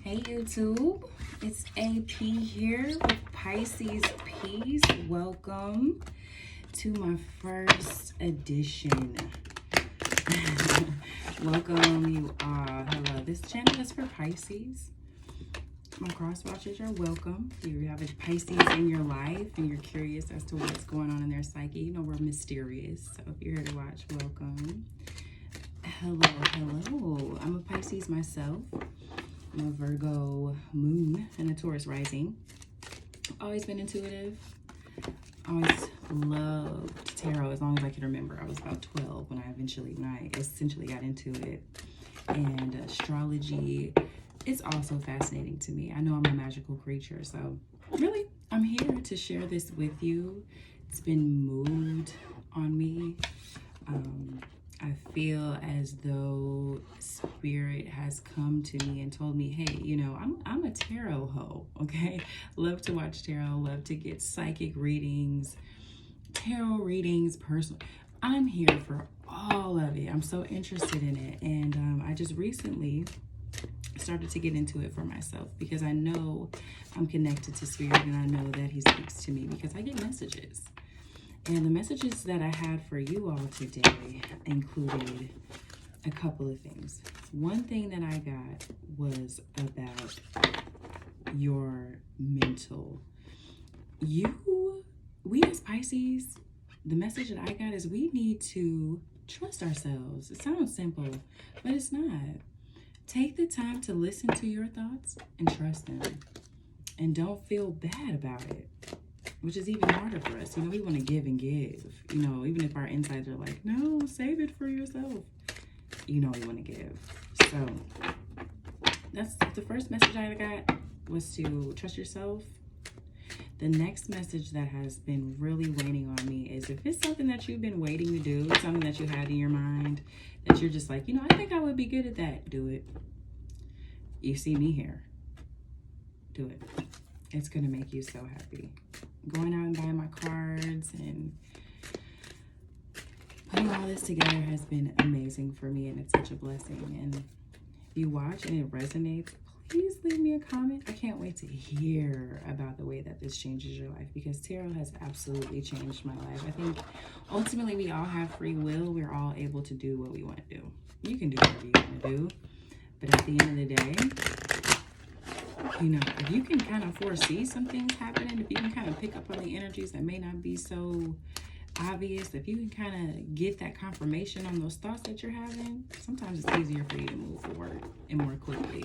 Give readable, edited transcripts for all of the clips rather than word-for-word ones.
Hey YouTube, it's AP here with Pisces Peace. Welcome to my first edition. Welcome you all. Hello, this channel is for Pisces. My cross watchers are welcome. If you have a Pisces in your life and you're curious as to what's going on in their psyche, you know we're mysterious. So if you're here to watch, welcome. Hello. I'm a Pisces myself. I'm a Virgo moon and a Taurus rising. Always been intuitive. Always loved tarot as long as I can remember. I was about 12 when I essentially got into it. And astrology is also fascinating to me. I know I'm a magical creature, so really I'm here to share this with you. It's been moved on me. I feel as though spirit has come to me and told me, hey, you know, I'm a tarot hoe, okay? Love to watch tarot, love to get psychic readings, tarot readings, personal. I'm here for all of it. I'm so interested in it. And I just recently started to get into it for myself because I know I'm connected to spirit and I know that he speaks to me because I get messages. And the messages that I had for you all today included a couple of things. One thing that I got was about your mental. We as Pisces, the message that I got is we need to trust ourselves. It sounds simple, but it's not. Take the time to listen to your thoughts and trust them. And don't feel bad about it, which is even harder for us. You know, we want to give and give, you know, even if our insides are like, no, save it for yourself. You know, we want to give. So that's the first message I got, was to trust yourself. The next message that has been really weighing on me is if it's something that you've been waiting to do, something that you had in your mind, that you're just like, you know, I think I would be good at that, do it. You see me here. Do it. It's going to make you so happy. Going out and buying my cards and putting all this together has been amazing for me, and it's such a blessing. And if you watch and it resonates, please leave me a comment. I can't wait to hear about the way that this changes your life, because tarot has absolutely changed my life. I think ultimately we all have free will. We're all able to do what we want to do. You can do whatever you want to do, but at the end of the day, you know, if you can kind of foresee some things happening, if you can kind of pick up on the energies that may not be so obvious, if you can kind of get that confirmation on those thoughts that you're having, sometimes it's easier for you to move forward and more quickly.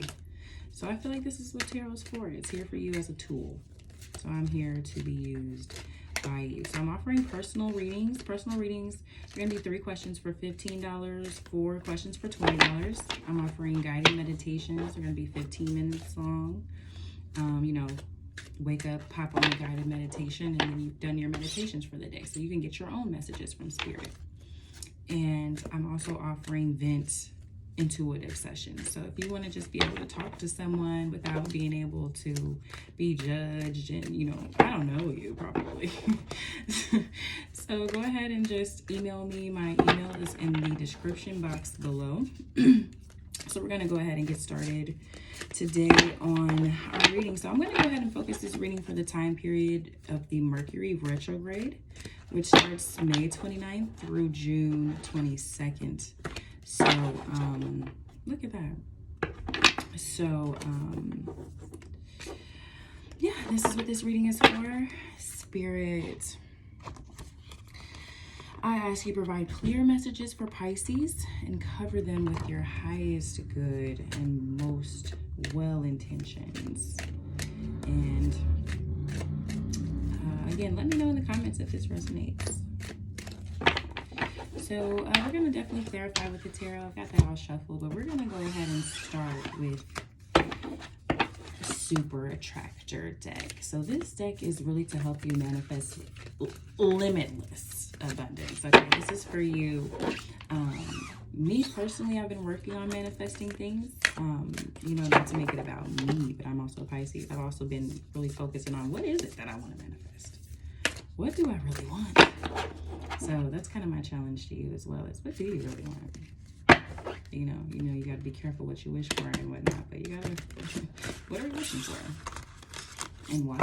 So I feel like this is what tarot is for. It's here for you as a tool. So I'm here to be used by you. So I'm offering personal readings. Personal readings are going to be 3 questions for $15, 4 questions for $20. I'm offering guided meditations. They're going to be 15 minutes long. You know, wake up, pop on a guided meditation, and then you've done your meditations for the day. So you can get your own messages from spirit. And I'm also offering vent intuitive sessions. So if you want to just be able to talk to someone without being able to be judged and, you know, I don't know you probably. So go ahead and just email me. My email is in the description box below. So we're going to go ahead and get started today on our reading. So I'm going to go ahead and focus this reading for the time period of the Mercury retrograde, which starts May 29th through June 22nd. So, look at that. So, yeah, this is what this reading is for. Spirit, I ask you to provide clear messages for Pisces and cover them with your highest good and most well intentions. And again, let me know in the comments if this resonates. So we're going to definitely clarify with the tarot. I've got that all shuffled, but we're going to go ahead and start with Super Attractor deck. So this deck is really to help you manifest limitless abundance. Okay, this is for you. Me personally, I've been working on manifesting things. You know, not to make it about me, but I'm also a Pisces. I've also been really focusing on what is it that I want to manifest? What do I really want? So that's kind of my challenge to you as well, is what do you really want? You know, you got to be careful what you wish for and whatnot, but you questions were and why.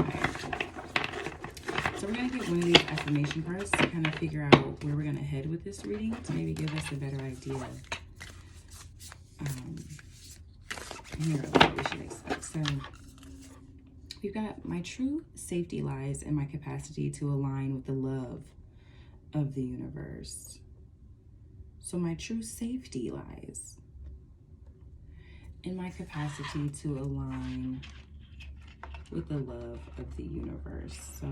So we're going to get one of these affirmation cards to kind of figure out where we're going to head with this reading, to maybe give us a better idea here of what we should expect. So we've got, my true safety lies in my capacity to align with the love of the universe. So my true safety lies in my capacity to align with the love of the universe. So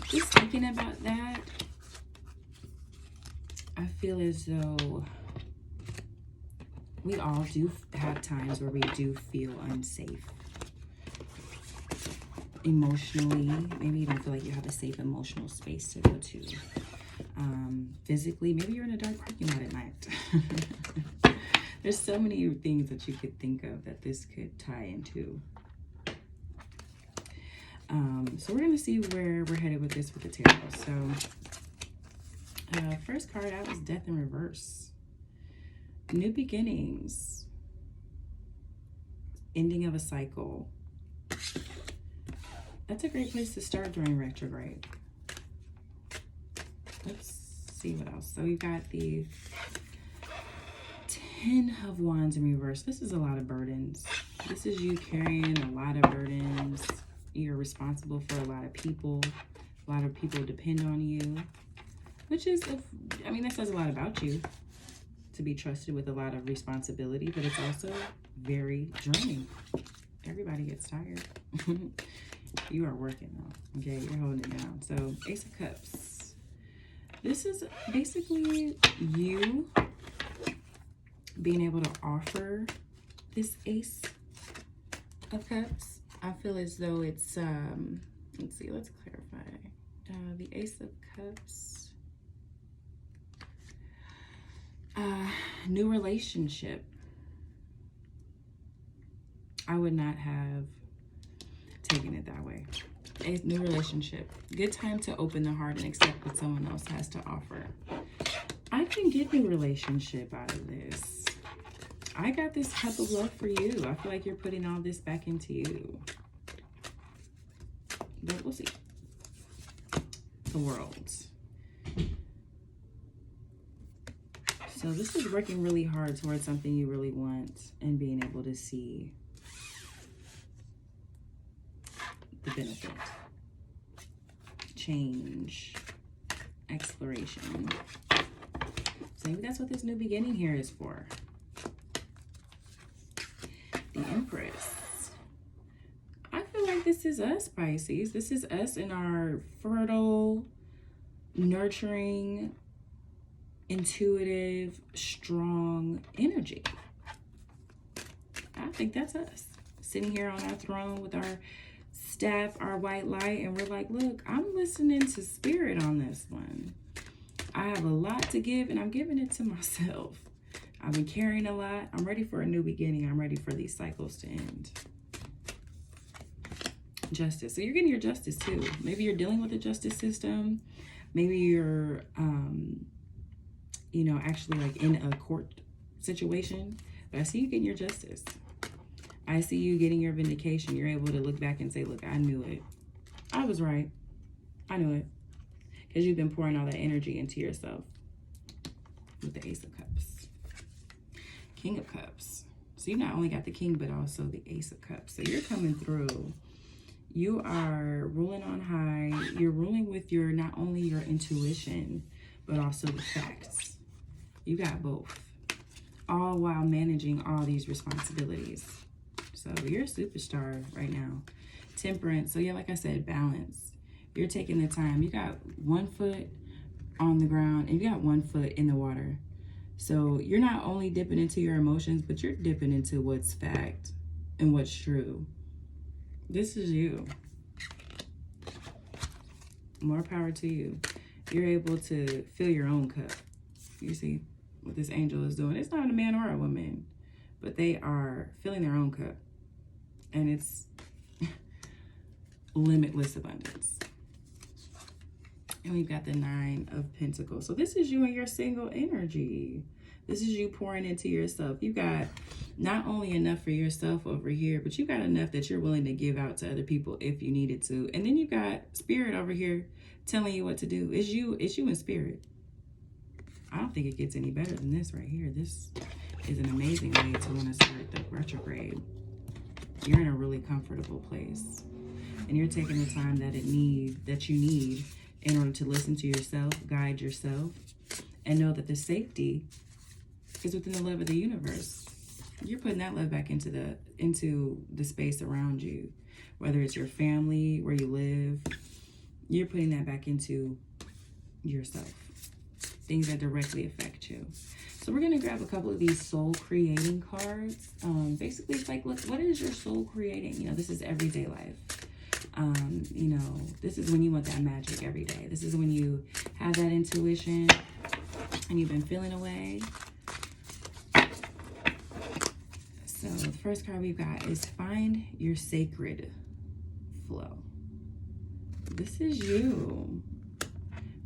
just thinking about that, I feel as though we all do have times where we do feel unsafe. Emotionally, maybe you don't feel like you have a safe emotional space to go to. Physically, maybe you're in a dark parking lot at night. There's so many things that you could think of that this could tie into. So we're going to see where we're headed with this with the tarot. So first card out is Death in Reverse. New beginnings. Ending of a cycle. That's a great place to start during retrograde. Let's see what else. So we've got the 10 of Wands in reverse. This is a lot of burdens. This is you carrying a lot of burdens. You're responsible for a lot of people. A lot of people depend on you. Which is, I mean, that says a lot about you. To be trusted with a lot of responsibility. But it's also very draining. Everybody gets tired. You are working though. Okay, you're holding it down. So, Ace of Cups. This is basically you being able to offer this Ace of Cups. I feel as though it's, let's see, let's clarify. The Ace of Cups. New relationship. I would not have taken it that way. A new relationship. Good time to open the heart and accept what someone else has to offer. I can get new relationship out of this. I got this cup of love for you. I feel like you're putting all this back into you. But we'll see. The World. So this is working really hard towards something you really want and being able to see the benefit. Change. Exploration. So maybe that's what this new beginning here is for. The Empress. I feel like this is us, Pisces. This is us in our fertile, nurturing, intuitive, strong energy. I think that's us. Sitting here on our throne with our staff, our white light, and we're like, look, I'm listening to spirit on this one. I have a lot to give, and I'm giving it to myself. I've been carrying a lot. I'm ready for a new beginning. I'm ready for these cycles to end. Justice. So you're getting your justice too. Maybe you're dealing with the justice system. Maybe you're, you know, actually like in a court situation. But I see you getting your justice. I see you getting your vindication. You're able to look back and say, look, I knew it. I was right. I knew it. Because you've been pouring all that energy into yourself. With the Ace of Cups. King of Cups. So you not only got the King, but also the Ace of Cups. So you're coming through. You are ruling on high. You're ruling with your, not only your intuition, but also the facts. You got both. All while managing all these responsibilities. So you're a superstar right now. Temperance. So yeah, like I said, balance. You're taking the time. You got 1 foot on the ground and you got 1 foot in the water. So you're not only dipping into your emotions, but you're dipping into what's fact and what's true. This is you. More power to you. You're able to fill your own cup. You see what this angel is doing. It's not a man or a woman, but they are filling their own cup. And it's limitless abundance. And we've got the 9 of Pentacles. So this is you and your single energy. This is you pouring into yourself. You got not only enough for yourself over here, but you got enough that you're willing to give out to other people if you needed to. And then you got spirit over here telling you what to do. It's you in spirit. I don't think it gets any better than this right here. This is an amazing way to want to start the retrograde. You're in a really comfortable place. And you're taking the time that you need in order to listen to yourself, guide yourself, and know that the safety is within the love of the universe. You're putting that love back into the space around you, whether it's your family, where you live. You're putting that back into yourself, things that directly affect you. So we're going to grab a couple of these soul creating cards. Basically, it's like, look, what is your soul creating? You know, this is everyday life. You know, this is when you want that magic every day. This is when you have that intuition and you've been feeling away. So the first card we've got is find your sacred flow. This is you.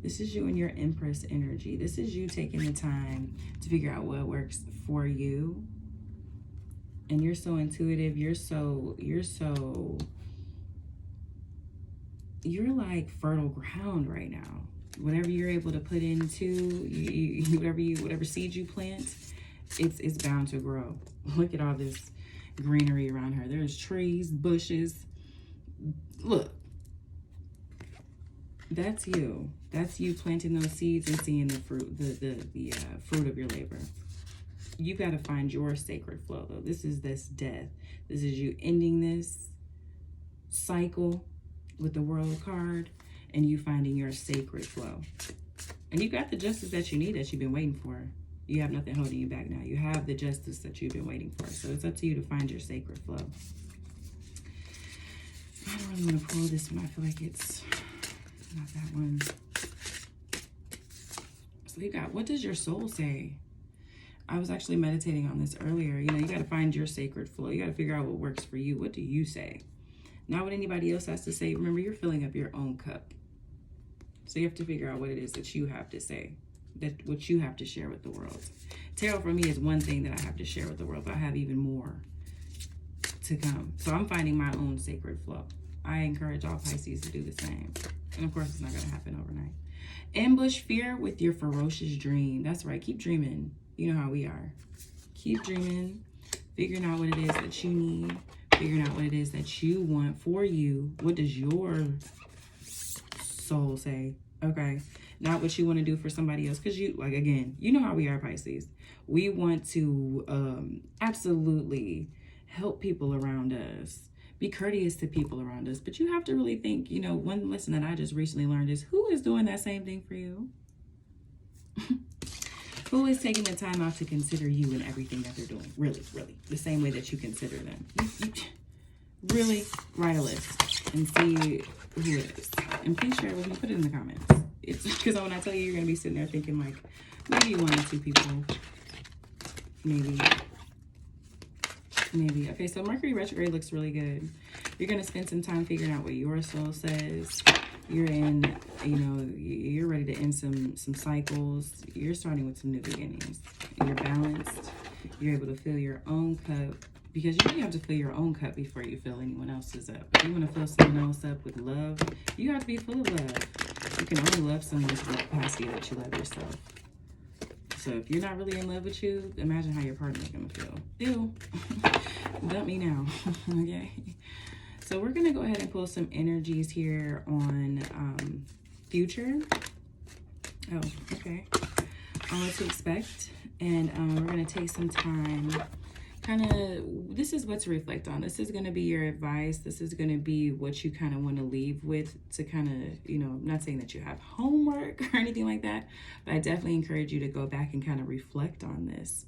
This is you and your Empress energy. This is you taking the time to figure out what works for you. And you're so intuitive. You're like fertile ground right now. Whatever you're able to put into, whatever seed you plant, it's bound to grow. Look at all this greenery around her. There's trees, bushes. Look, that's you. That's you planting those seeds and seeing the fruit, the fruit of your labor. You got to find your sacred flow, though. This is this death. This is you ending this cycle with the World card and you finding your sacred flow. And you got the justice that you need, that you've been waiting for. You have nothing holding you back now. You have the justice that you've been waiting for. So it's up to you to find your sacred flow. I don't really want to pull this one. I feel like it's not that one. So you got, what does your soul say? I was actually meditating on this earlier. You know, you got to find your sacred flow. You got to figure out what works for you. What do you say? Not what anybody else has to say. Remember, you're filling up your own cup. So you have to figure out what it is that you have to say, what you have to share with the world. Tarot for me is one thing that I have to share with the world, but I have even more to come. So I'm finding my own sacred flow. I encourage all Pisces to do the same. And of course, it's not going to happen overnight. Ambush fear with your ferocious dream. That's right. Keep dreaming. You know how we are. Keep dreaming. Figuring out what it is that you need. Figuring out what it is that you want for you. What does your soul say? Okay. Not what you want to do for somebody else. Because you, like, again, you know how we are, Pisces. We want to absolutely help people around us. Be courteous to people around us. But you have to really think, you know, one lesson that I just recently learned is, who is doing that same thing for you? Who is taking the time out to consider you and everything that they're doing? Really, really. The same way that you consider them. You really write a list and see who it is. And please share it with me. Put it in the comments. It's because when I tell you, you're going to be sitting there thinking, like, maybe one or two people. Maybe. Okay, so Mercury retrograde looks really good. You're going to spend some time figuring out what your soul says. You're in, you know, you're ready to end some cycles. You're starting with some new beginnings. You're balanced. You're able to fill your own cup. Because you have to fill your own cup before you fill anyone else's up. If you want to fill someone else up with love, you have to be full of love. You can only love someone to the capacity that you love yourself. So if you're not really in love with you, imagine how your partner's going to feel. Ew. Dump me now. Okay. So we're going to go ahead and pull some energies here on future. Oh, okay. On what to expect. And we're going to take some time. This is what to reflect on. This is going to be your advice. This is going to be what you kind of want to leave with to kind of, you know, I'm not saying that you have homework or anything like that, but I definitely encourage you to go back and kind of reflect on this,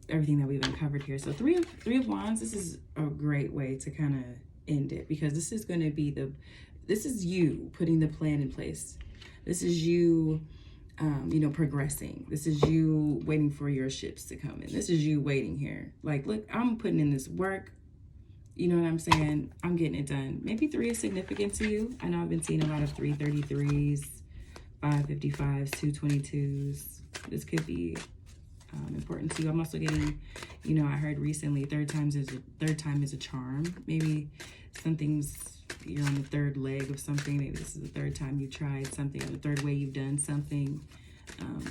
everything that we've uncovered here. So three of Wands, this is a great way to kind of end it, because this is going to be this is you putting the plan in place. This is you, you know, progressing. This is you waiting for your ships to come in. This is you waiting here. Like, look, I'm putting in this work. You know what I'm saying? I'm getting it done. Maybe 3 is significant to you. I know I've been seeing a lot of 333s, 555s, 222s. This could be important to you. I'm also getting, you know, I heard recently third time is a charm. Maybe you're on the third leg of something. Maybe this is the third time you tried something, or the third way you've done something.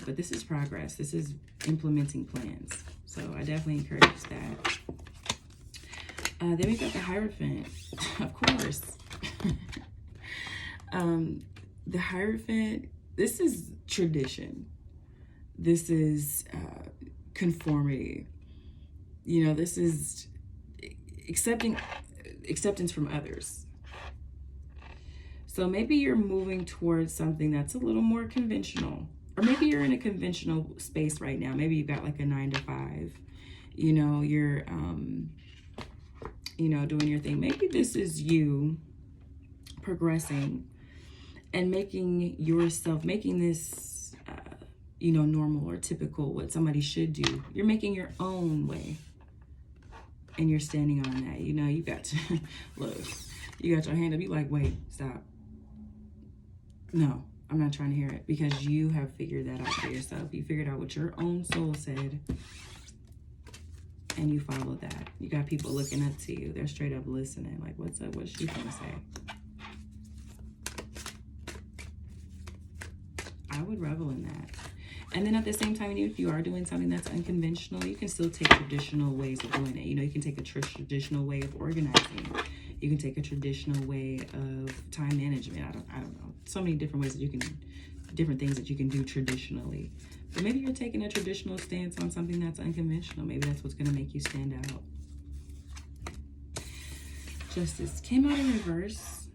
But this is progress. This is implementing plans. So I definitely encourage that. Then we got the Hierophant, of course. The Hierophant, this is tradition. This is conformity. You know, this is acceptance from others. So maybe you're moving towards something that's a little more conventional. Or maybe you're in a conventional space right now. Maybe you've got like a 9-to-5. You know, you're, you know, doing your thing. Maybe this is you progressing and making this, you know, normal or typical, what somebody should do. You're making your own way. And you're standing on that. You know, you got to, look, you got your hand up. You like, wait, stop. No, I'm not trying to hear it, because you have figured that out for yourself. You figured out what your own soul said, and you followed that. You got people looking up to you. They're straight up listening. Like, what's up? What's she gonna say? I would revel in that. And then at the same time, if you are doing something that's unconventional, you can still take traditional ways of doing it. You know, you can take a traditional way of organizing. You can take a traditional way of time management. I don't know. So many different ways that you can, different things that you can do traditionally. But maybe you're taking a traditional stance on something that's unconventional. Maybe that's what's going to make you stand out. Justice came out in reverse.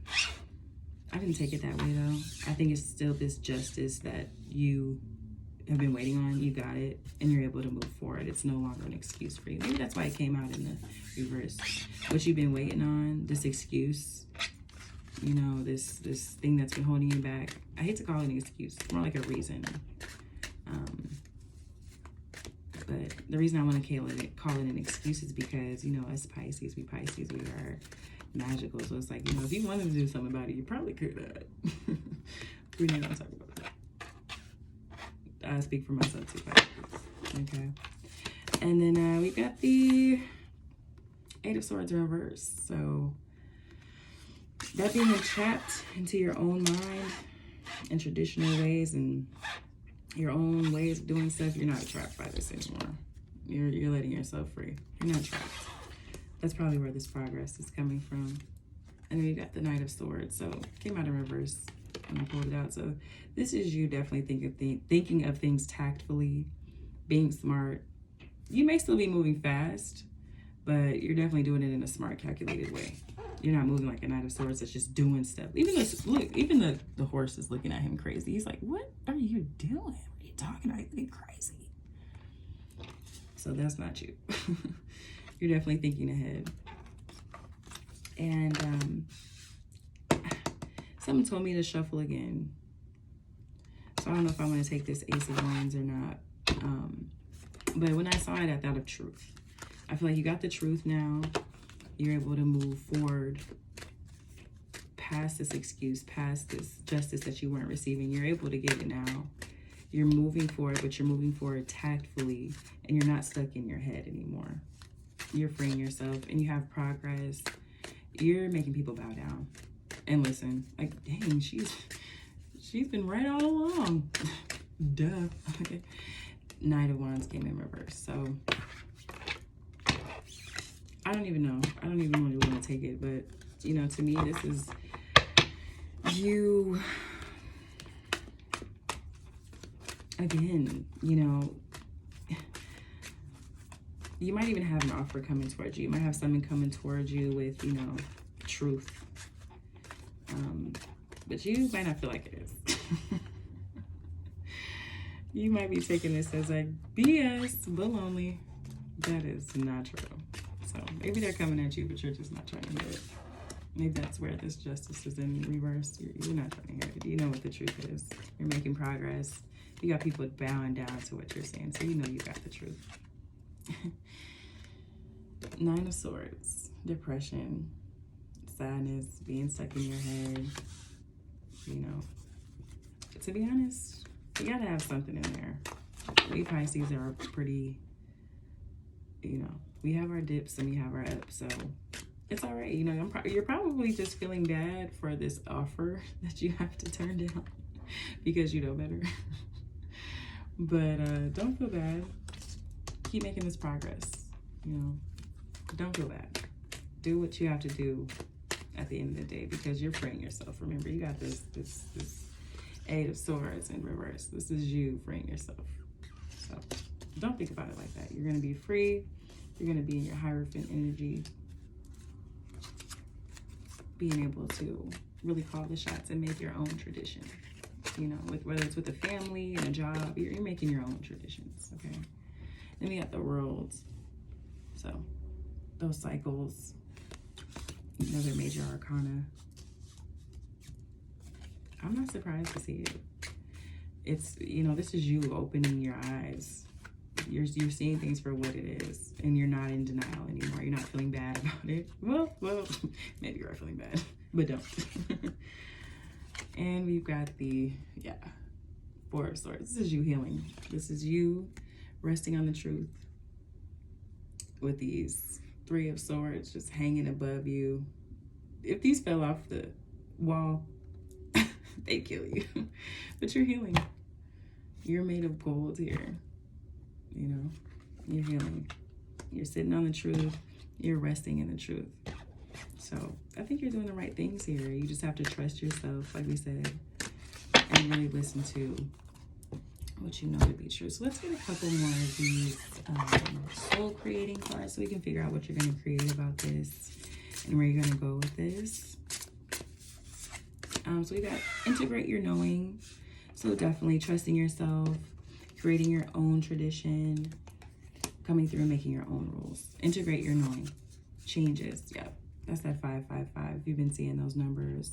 I didn't take it that way, though. I think it's still this justice that you have been waiting on. You got it, and you're able to move forward. It's no longer an excuse for you. Maybe that's why it came out in the reverse. What you've been waiting on, this excuse, you know, this thing that's been holding you back. I hate to call it an excuse. It's more like a reason. But the reason I want to call it an excuse is because, you know, us Pisces, we are magical. So it's like, you know, if you wanted to do something about it, you probably could. We're not going to talk about that. I speak for myself too, Pisces. Okay. And then we got the 8 of Swords in reverse. So that being entrapped into your own mind and traditional ways and your own ways of doing stuff, you're not trapped by this anymore. You're letting yourself free. You're not trapped. That's probably where this progress is coming from. And then you got the Knight of Swords. So it came out in reverse when I pulled it out. So this is you definitely thinking of things tactfully, being smart. You may still be moving fast, but you're definitely doing it in a smart, calculated way. You're not moving like a Knight of Swords that's just doing stuff. Even the horse is looking at him crazy. He's like, what are you doing? What are you talking about? You're crazy. So that's not you. You're definitely thinking ahead. And something told me to shuffle again. So I don't know if I'm going to take this Ace of Wands or not. But when I saw it, I thought of truth. I feel like you got the truth now. You're able to move forward past this excuse, past this justice that you weren't receiving. You're able to get it now. You're moving forward, but you're moving forward tactfully, and you're not stuck in your head anymore. You're freeing yourself, and you have progress. You're making people bow down. And listen, like, dang, she's been right all along. Duh. Okay. Knight of Wands came in reverse. So I don't even know. I don't even really want to take it. But, you know, to me, this is you, again, you know, you might even have an offer coming towards you. You might have someone coming towards you with, you know, truth. But you might not feel like it is. You might be taking this as like BS, baloney. That is not true. So maybe they're coming at you, but you're just not trying to hear it. Maybe that's where this justice is in reverse. You're not trying to hear it. You know what the truth is. You're making progress. You got people bowing down to what you're saying, so you know you got the truth. Nine of Swords, depression, sadness, being stuck in your head, you know, to be honest, you gotta have something in there. We Pisces are pretty, you know, we have our dips and we have our ups, so it's all right. You know, you're probably just feeling bad for this offer that you have to turn down because you know better. But don't feel bad. Keep making this progress. You know, don't feel bad. Do what you have to do at the end of the day because you're freeing yourself. Remember, you got this Eight of Swords in reverse. This is you freeing yourself. So don't think about it like that. You're going to be free. You're going to be in your Hierophant energy. Being able to really call the shots and make your own tradition. You know, whether it's with a family and a job, you're making your own traditions, okay? Then we got the World. So those cycles, another major arcana. I'm not surprised to see it. It's, you know, this is you opening your eyes. You're seeing things for what it is, and you're not in denial anymore. You're not feeling bad about it. Well, maybe you are feeling bad, but don't. And we've got the, Four of Swords. This is you healing. This is you resting on the truth with these Three of Swords just hanging above you. If these fell off the wall, they kill you. But you're healing. You're made of gold here. You know, you're healing. You're sitting on the truth. You're resting in the truth. So I think you're doing the right things here. You just have to trust yourself, like we said, and really listen to what you know to be true. So let's get a couple more of these soul creating cards so we can figure out what you're going to create about this and where you're going to go with this. So we got integrate your knowing. So definitely trusting yourself, creating your own tradition, coming through and making your own rules. Integrate your knowing. Changes. Yep. That's that 555. If you've been seeing those numbers,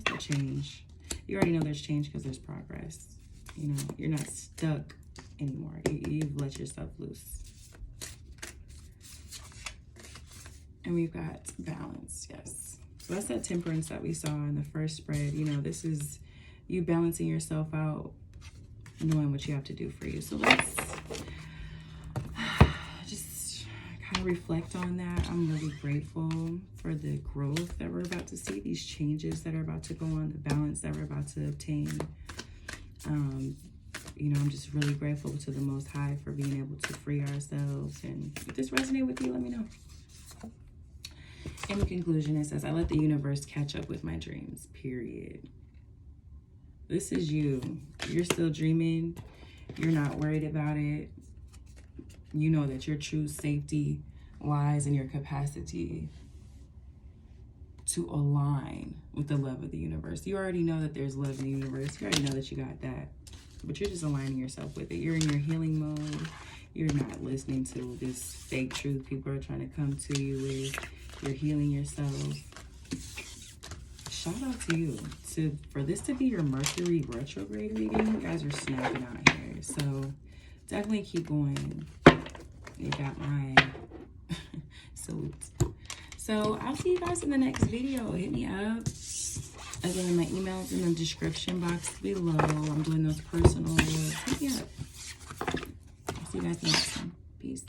that's the change. You already know there's change because there's progress. You know, you're not stuck anymore. You've let yourself loose. And we've got balance. Yes. So that's that temperance that we saw in the first spread. You know, this is you balancing yourself out, knowing what you have to do for you. So let's just kind of reflect on that. I'm really grateful for the growth that we're about to see, these changes that are about to go on, the balance that we're about to obtain. You know, I'm just really grateful to the Most High for being able to free ourselves. And if this resonates with you, let me know. In conclusion, it says, I let the universe catch up with my dreams, period. This is you. You're still dreaming. You're not worried about it. You know that your true safety lies in your capacity to align with the love of the universe. You already know that there's love in the universe. You already know that you got that. But you're just aligning yourself with it. You're in your healing mode. You're not listening to this fake truth people are trying to come to you with. You're healing yourself. Shout out to you. For this to be your Mercury retrograde reading, you guys are snapping out here. So definitely keep going. You got my salute. So I'll see you guys in the next video. Hit me up. Again, my email's in the description box below. I'm doing those personal. Hit me up. I'll see you guys next time. Peace.